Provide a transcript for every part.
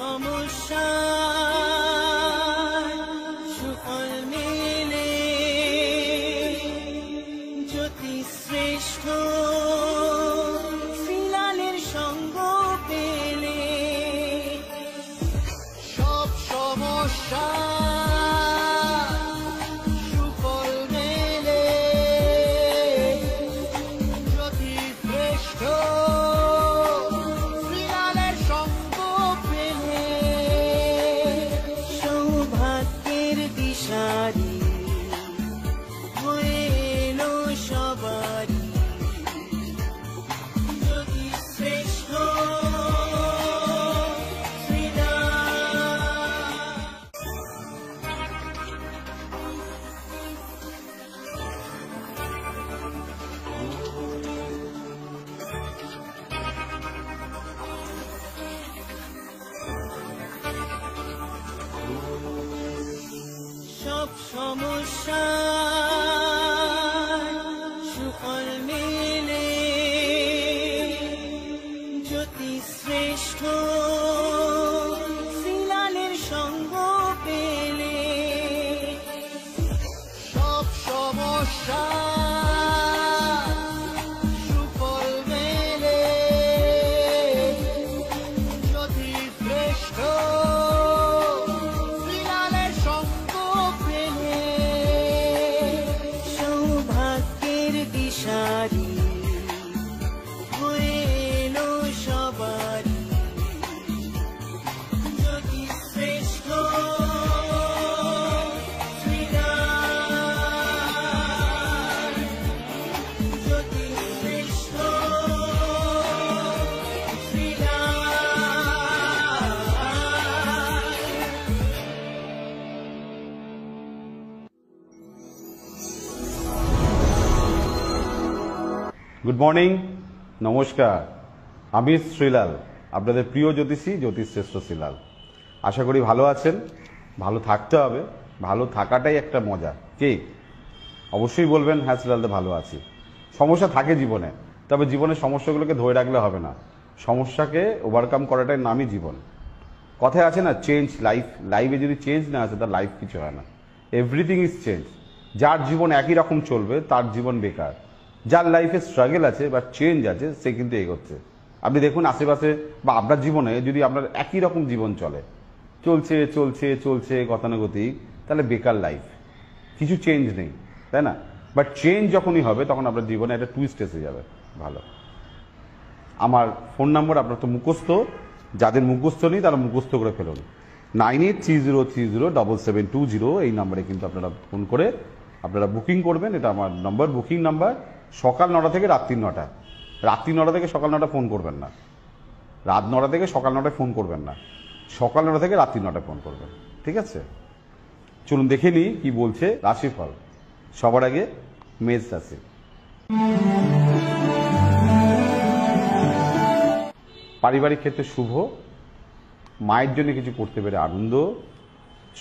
সমস্যা সুফল মেলে জ্যোতি শ্রেষ্ঠ শ্রীলালের সঙ্গ পেলে সব সমস্যা সব সমস্যা সুফল মেলে জ্যোতি শ্রেষ্ঠ শ্রীলালের সঙ্গ পেলে সব সমস্যা সুফল মেলে জ্যোতি শ্রেষ্ঠ দিশারি হয়ে এলো সবারই জ্যোতি শ্রেষ্ঠ শ্রীরাম জ্যোতি শ্রেষ্ঠ গুড মর্নিং, নমস্কার। আমি শ্রীলাল, আপনাদের প্রিয় জ্যোতিষী জ্যোতিষশ্রেষ্ঠ শ্রীলাল। আশা করি ভালো আছেন। ভালো থাকতে হবে, ভালো থাকাটাই একটা মজা। ঠিক অবশ্যই বলবেন হ্যাঁ শ্রীলালদা ভালো আছি। সমস্যা থাকে জীবনে, তবে জীবনের সমস্যাগুলোকে ধরে রাখলে হবে না। সমস্যাকে ওভারকাম করাটাই নামই জীবন। কথায় আছে না, চেঞ্জ লাইফ। লাইফে যদি চেঞ্জ না আসে তার লাইফ কিছু হয় না। Everything is change. যার জীবন একই রকম চলবে তার জীবন বেকার। যার লাইফে স্ট্রাগল আছে বা চেঞ্জ আছে সে কিন্তু এগোচ্ছে। আপনি দেখুন আশেপাশে বা আপনার জীবনে যদি আপনার একই রকম জীবন চলছে চলছে চলছে গতানুগতিক, তাহলে বেকার লাইফ, কিছু চেঞ্জ নেই, তাই না? বাট চেঞ্জ যখনই হবে তখন আপনার জীবনে একটা টুইস্ট এসে যাবে। ভালো। আমার ফোন নম্বর আপনার তো মুখস্থ, যাদের মুখস্থ নেই তারা মুখস্থ করে ফেলুন। 9830307720 এই নম্বরে কিন্তু আপনারা ফোন করে আপনারা বুকিং করবেন। এটা আমার নম্বর, বুকিং নাম্বার। সকাল 9টা থেকে রাত্রি 9টা। রাত্রি 9টা থেকে সকাল 9টা ফোন করবেন না, রাত 9টা থেকে সকাল 9টায় ফোন করবেন না, সকাল 9টা থেকে রাত্রি 9টায় ফোন করবেন। ঠিক আছে, চলুন দেখে নিই কি বলছে রাশিফল। সবার আগে মেষ রাশি। পারিবারিক ক্ষেত্রে শুভ, মায়ের জন্য কিছু করতে পেরে আনন্দ,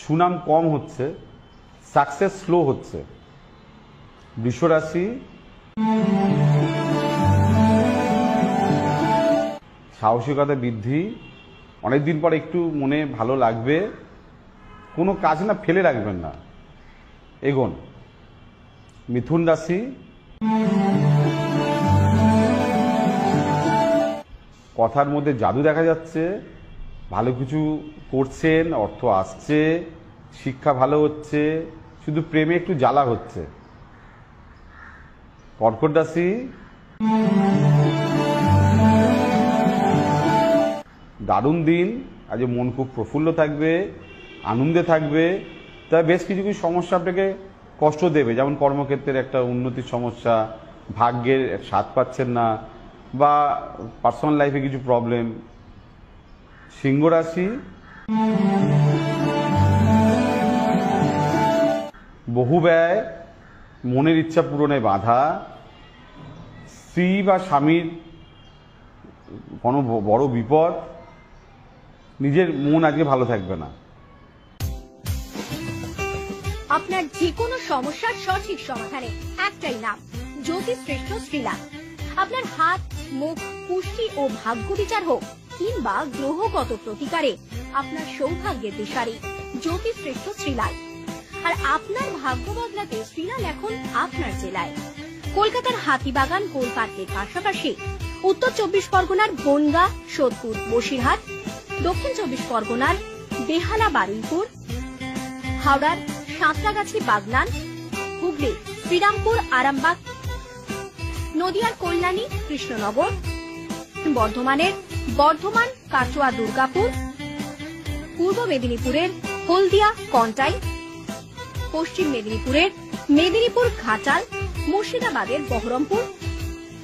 সুনাম কম হচ্ছে, সাকসেস স্লো হচ্ছে। বৃষ রাশি। সাহসিকতা বৃদ্ধি, অনেকদিন পর একটু মনে ভালো লাগবে। কোনো কাজ না ফেলে রাখবেন না, এগোন। মিথুন রাশি। কথার মধ্যে জাদু দেখা যাচ্ছে, ভালো কিছু করছেন, অর্থ আসছে, শিক্ষা ভালো হচ্ছে, শুধু প্রেমে একটু জ্বালা হচ্ছে। কর্কট রাশি। দারুণ দিন, আজ মন খুব প্রফুল্ল থাকবে, আনন্দে থাকবে। তবে বেশ কিছু কিছু সমস্যা আপনাকে কষ্ট দেবে, যেমন কর্মক্ষেত্রের একটা উন্নতির সমস্যা, ভাগ্যের স্বাদ পাচ্ছেন না, বা পার্সোনাল লাইফে কিছু প্রবলেম। সিংহ রাশি। বহু ব্যয়, মনের ইচ্ছা পূরণে বাধা, স্ত্রী বা স্বামীর কোনো বড় বিপদ, নিজের মন আজকে ভালো থাকবে না। আপনার যে কোনো সমস্যার সঠিক সমাধানে একটাই নাম, জ্যোতিষশ্রেষ্ঠ শ্রীলাল। আপনার হাত, মুখ, পুষ্টি ও ভাগ্য বিচার হোক কিংবা গ্রহগত প্রতিকারে আপনার সৌভাগ্যের দিশারি জ্যোতিশ্রেষ্ঠ শ্রীলাল। আর আপনার ভাগ্য বদলাতে শ্রীলাল এখন আপনার জেলায়। কলকাতার হাতিবাগান গোল পার্কের পাশাপাশি উত্তর 24 পরগনার বনগাঁ, সোদপুর, বসিরহাট, দক্ষিণ 24 পরগনার বেহালা, বারুইপুর, হাওড়ার সাঁতরাগাছি, বাগনান, হুগলি শ্রীরামপুর, আরামবাগ, নদিয়ার কল্যাণী, কৃষ্ণনগর, বর্ধমানের বর্ধমান, কাটোয়া, দুর্গাপুর, পূর্ব মেদিনীপুরের হলদিয়া, কন্টাই, পশ্চিম মেদিনীপুরের মেদিনীপুর, ঘাটাল, মুর্শিদাবাদের বহরমপুর,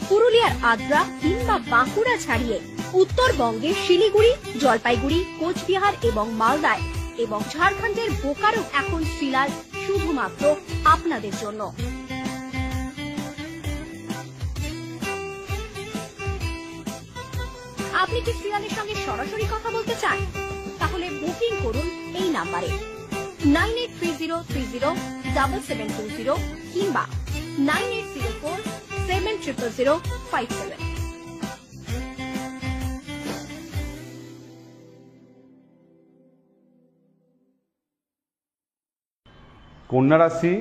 পুরুলিয়ার আদ্রা কিংবা বাঁকুড়া ছাড়িয়ে উত্তরবঙ্গের শিলিগুড়ি, জলপাইগুড়ি, কোচবিহার এবং মালদায় এবং ঝাড়খণ্ডের বোকারো এখন শ্রীলাল শুধুমাত্র আপনাদের জন্য। আপনি কি শ্রীলালের সঙ্গে সরাসরি কথা বলতে চান? তাহলে বুকিং করুন এই নাম্বারে 9830307720 কিংবা 9804700057। কন্যা রাশি,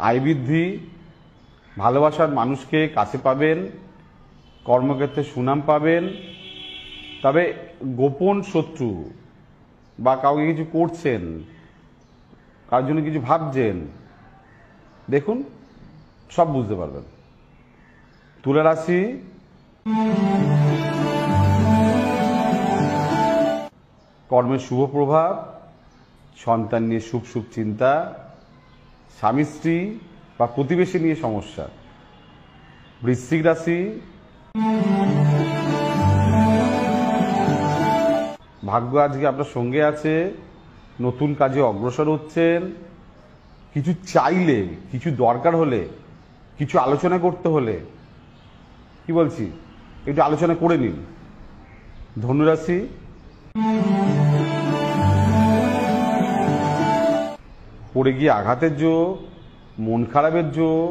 আয় বৃদ্ধি, ভালোবাসার মানুষকে কাছে পাবেন, কর্মক্ষেত্রে সুনাম পাবেন। তবে গোপন শত্রু বা কাউকে কিছু করছেন, কার জন্য কিছু ভাবছেন, দেখুন সব বুঝতে পারবেন। তুলা রাশি, কর্মের শুভ প্রভাব, সন্তান নিয়ে সুখ সুখ চিন্তা, স্বামী স্ত্রী বা প্রতিবেশী নিয়ে সমস্যা। বৃশ্চিক রাশি, ভাগ্য আজকে আপনার সঙ্গে আছে, নতুন কাজে অগ্রসর হচ্ছেন, কিছু চাইলে, কিছু দরকার হলে, কিছু আলোচনা করতে হলে, কি বলছি, একটু আলোচনা করে নিন। ধনুরাশি, পড়ে গিয়ে আঘাতের যোগ, মন খারাপের যোগ,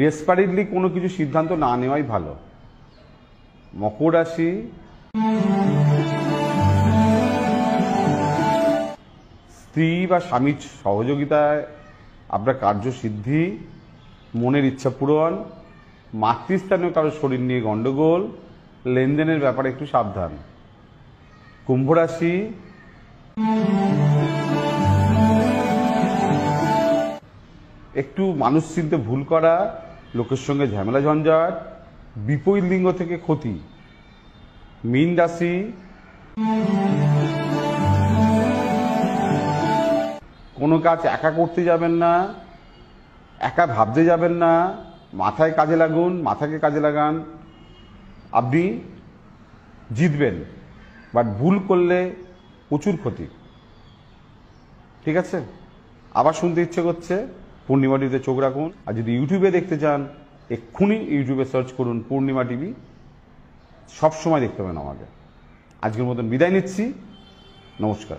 ডেসপারেটলি কোনো কিছু সিদ্ধান্ত না নেওয়াই ভালো। মকর রাশি, স্ত্রী বা স্বামীর সহযোগিতায় আপনার কার্যসিদ্ধি, মনের ইচ্ছা পূরণ, মাতৃস্থানীয় কারো শরীর নিয়ে গন্ডগোল, লেনদেনের ব্যাপারে একটু সাবধান। কুম্ভ রাশি, একটু মানুষ চিনতে ভুল করা, লোকের সঙ্গে ঝামেলা ঝঞ্ঝাট, বিপরীত লিঙ্গ থেকে ক্ষতি। মীন রাশি, কোনো কাজ একা করতে যাবেন না, একা ভাবতে যাবেন না, মাথায় কাজে লাগুন, মাথাকে কাজে লাগান, আপনি জিতবেন। বাট ভুল করলে প্রচুর ক্ষতি। ঠিক আছে, আবার শুনতে ইচ্ছে করছে, পূর্ণিমা টিভিতে চোখ রাখুন। আর যদি ইউটিউবে দেখতে চান, এক্ষুনি ইউটিউবে সার্চ করুন পূর্ণিমা টিভি, সবসময় দেখতে পাবেন আমাকে। আজকের মতন বিদায় নিচ্ছি, নমস্কার।